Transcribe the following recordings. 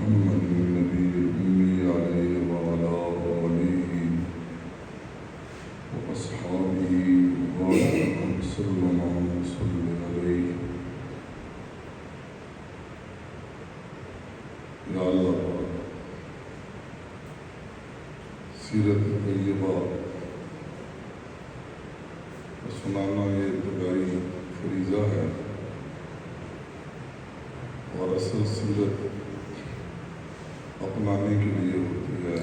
محمد النبي الأمي عليه وعلى آله وأصحابه وبارك وسلم عليه. یا اللہ سیرت طیبہ سنانا یہ ابتدائی فریضہ ہے اور اصل سیرت اپنانے کے لیے ہوتی ہے.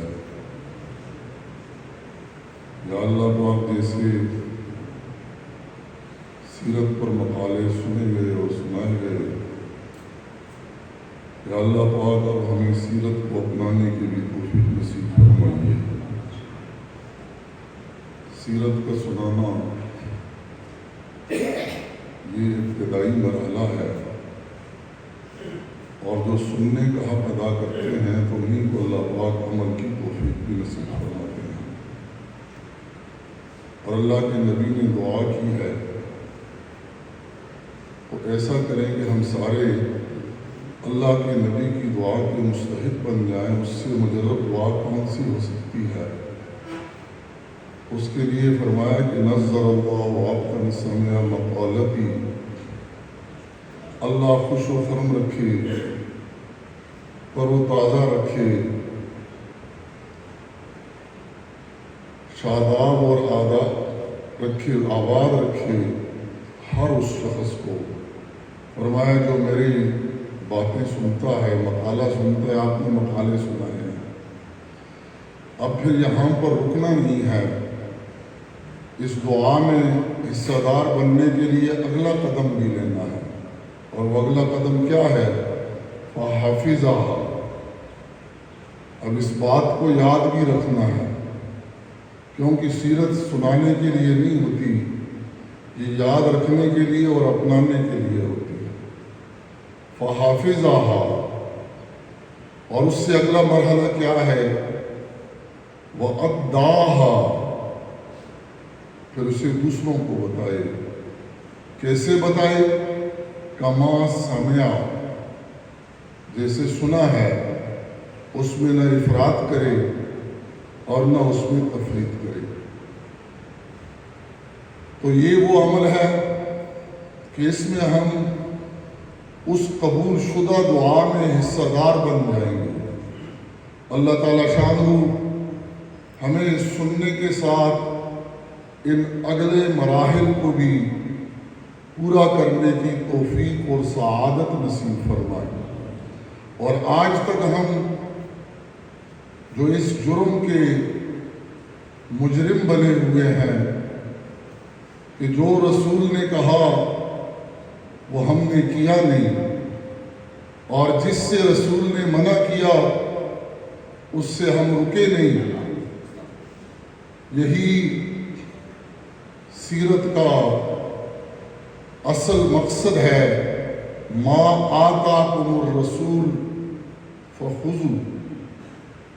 یا اللہ پاک جیسے سیرت پر مقالے سنے گئے اور سنائے گئے، یا اللہ پاک اب ہمیں سیرت کو اپنانے کے لیے توفیق نصیب فرمائیے. سیرت کا سنانا یہ ابتدائی مرحلہ ہے، اور جو سننے کا حق ادا کرتے ہیں تو انہیں کو اللہ پاک عمل کی توفیق بھی نصیب فرماتے ہیں. اور اللہ کے نبی نے دعا کی ہے تو ایسا کریں کہ ہم سارے اللہ کے نبی کی دعا کے مستحق بن جائیں. اس سے مجرب دعا کون سی ہو سکتی ہے؟ اس کے لیے فرمایا کہ نظر اللہ عبدا سمع مقالتی، اللہ خوش و خرم رکھے، پر و تازہ رکھے، شاداب اور رکھے، آباد رکھے ہر اس شخص کو. فرمایا جو میری باتیں سنتا ہے، مقالہ سنتا ہے. آپ نے مقالے سنائے ہیں، اب پھر یہاں پر رکنا نہیں ہے. اس دعا میں حصہ دار بننے کے لیے اگلا قدم بھی لینا ہے، اور وہ اگلا قدم کیا ہے؟ فَحَفِظَهَا. اب اس بات کو یاد بھی رکھنا ہے، کیونکہ سیرت سنانے کے لیے نہیں ہوتی، یہ یاد رکھنے کے لیے اور اپنانے کے لیے ہوتی ہے. فَحَفِظَهَا. اور اس سے اگلا مرحلہ کیا ہے؟ وَأَدَّاهَا. پھر اسے دوسروں کو بتائے. کیسے بتائے؟ کما سمع، جیسے سنا ہے اس میں نہ افراط کرے اور نہ اس میں تفریط کرے. تو یہ وہ عمل ہے کہ اس میں ہم اس قبول شدہ دعا میں حصہ دار بن جائیں گے. اللہ تعالیٰ شانہ ہمیں سننے کے ساتھ ان اگلے مراحل کو بھی پورا کرنے کی توفیق اور سعادت نصیب فرمائے. اور آج تک ہم جو اس جرم کے مجرم بنے ہوئے ہیں کہ جو رسول نے کہا وہ ہم نے کیا نہیں، اور جس سے رسول نے منع کیا اس سے ہم رکے نہیں. یہی سیرت کا اصل مقصد ہے. ما آتاکم الرسول فخذوا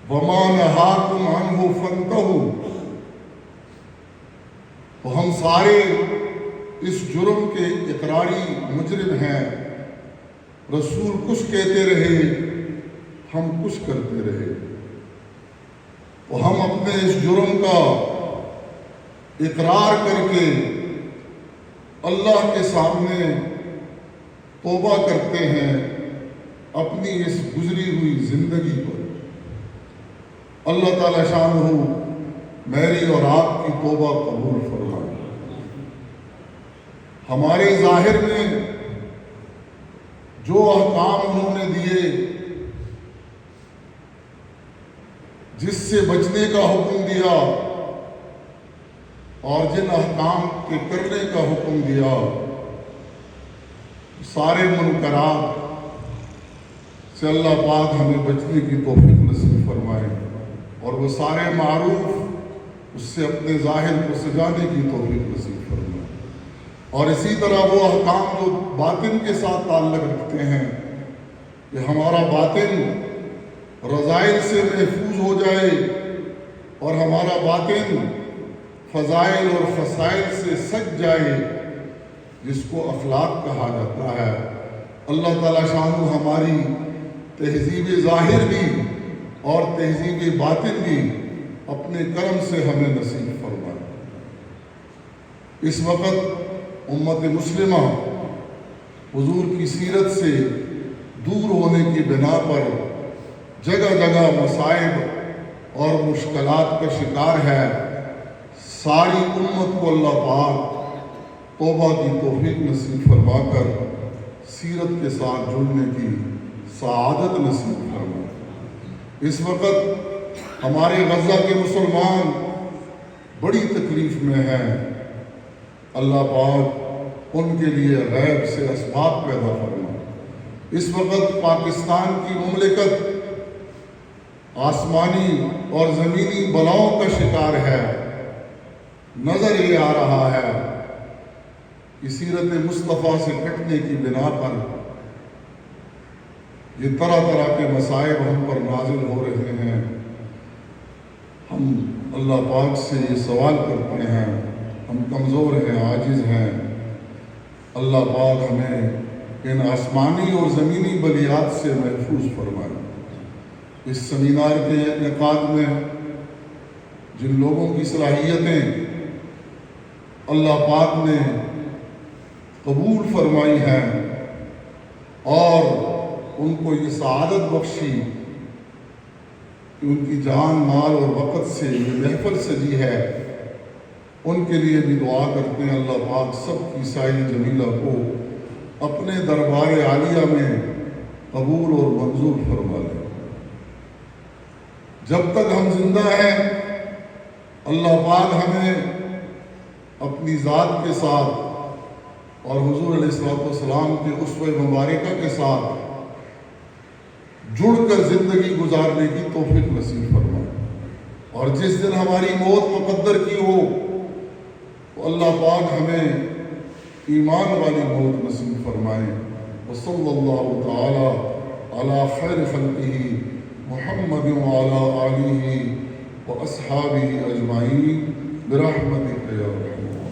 وما نہاکم عنہ فانتہوا. تو ہم سارے اس جرم کے اقراری مجرم ہیں. رسول کچھ کہتے رہے، ہم کچھ کرتے رہے. تو ہم اپنے اس جرم کا اقرار کر کے اللہ کے سامنے توبہ کرتے ہیں اپنی اس گزری ہوئی زندگی پر. اللہ تعالیٰ شانہ میری اور آپ کی توبہ قبول فرمائے. ہمارے ظاہر میں جو احکام انہوں نے دیے، جس سے بچنے کا حکم دیا اور جن احکام کے کرنے کا حکم دیا، سارے منکرات سے اللہ پاک ہمیں بچنے کی توفیق نصیب فرمائے، اور وہ سارے معروف اس سے اپنے ظاہر کو سجانے کی توفیق نصیب فرمائے. اور اسی طرح وہ احکام جو باطن کے ساتھ تعلق رکھتے ہیں کہ ہمارا باطن رذائل سے محفوظ ہو جائے اور ہمارا باطن فضائل اور فضائل سے سج جائے، جس کو اخلاق کہا جاتا ہے. اللہ تعالیٰ شانہ ہماری تہذیب ظاہر بھی اور تہذیب باطن بھی اپنے کرم سے ہمیں نصیب فرمائے۔ اس وقت امت مسلمہ حضور کی سیرت سے دور ہونے کی بنا پر جگہ جگہ مصائب اور مشکلات کا شکار ہے۔ ساری امت کو اللہ پاک توبہ کی توفیق نصیب فرما کر سیرت کے ساتھ جڑنے کی سعادت نصیب فرمائے۔ اس وقت ہمارے غزہ کے مسلمان بڑی تکلیف میں ہیں، اللہ پاک ان کے لیے غیب سے اسباب پیدا فرمائے۔ اس وقت پاکستان کی مملکت آسمانی اور زمینی بلاؤں کا شکار ہے۔ نظر یہ آ رہا ہے کہ سیرت مصطفیٰ سے کٹنے کی بنا پر یہ طرح طرح کے مصائب ہم پر نازل ہو رہے ہیں۔ ہم اللہ پاک سے یہ سوال کرتے ہیں، ہم کمزور ہیں، عاجز ہیں، اللہ پاک ہمیں ان آسمانی اور زمینی بلیات سے محفوظ فرمائے۔ اس سیمینار کے انعقاد میں جن لوگوں کی صلاحیتیں اللہ پاک نے قبول فرمائی ہیں اور ان کو یہ سعادت بخشی کہ ان کی جان، مال اور وقت سے یہ محفل سجی ہے، ان کے لیے بھی دعا کرتے ہیں اللہ پاک سب کی سائی جمیلہ کو اپنے دربار عالیہ میں قبول اور منظور فرما لے۔ جب تک ہم زندہ ہیں اللہ پاک ہمیں اپنی ذات کے ساتھ اور حضور علیہ السلام کے اسوہ مبارکہ کے ساتھ جڑ کر زندگی گزارنے کی توفیق نصیب فرمائے، اور جس دن ہماری موت مقدر کی ہو تو اللہ پاک ہمیں ایمان والی موت نصیب فرمائے۔ وصلی اللہ تعالی علی خیر خلقہ محمد وعلی آلہ واصحابہ اجمعین برحمتک یا ارحم الراحمین۔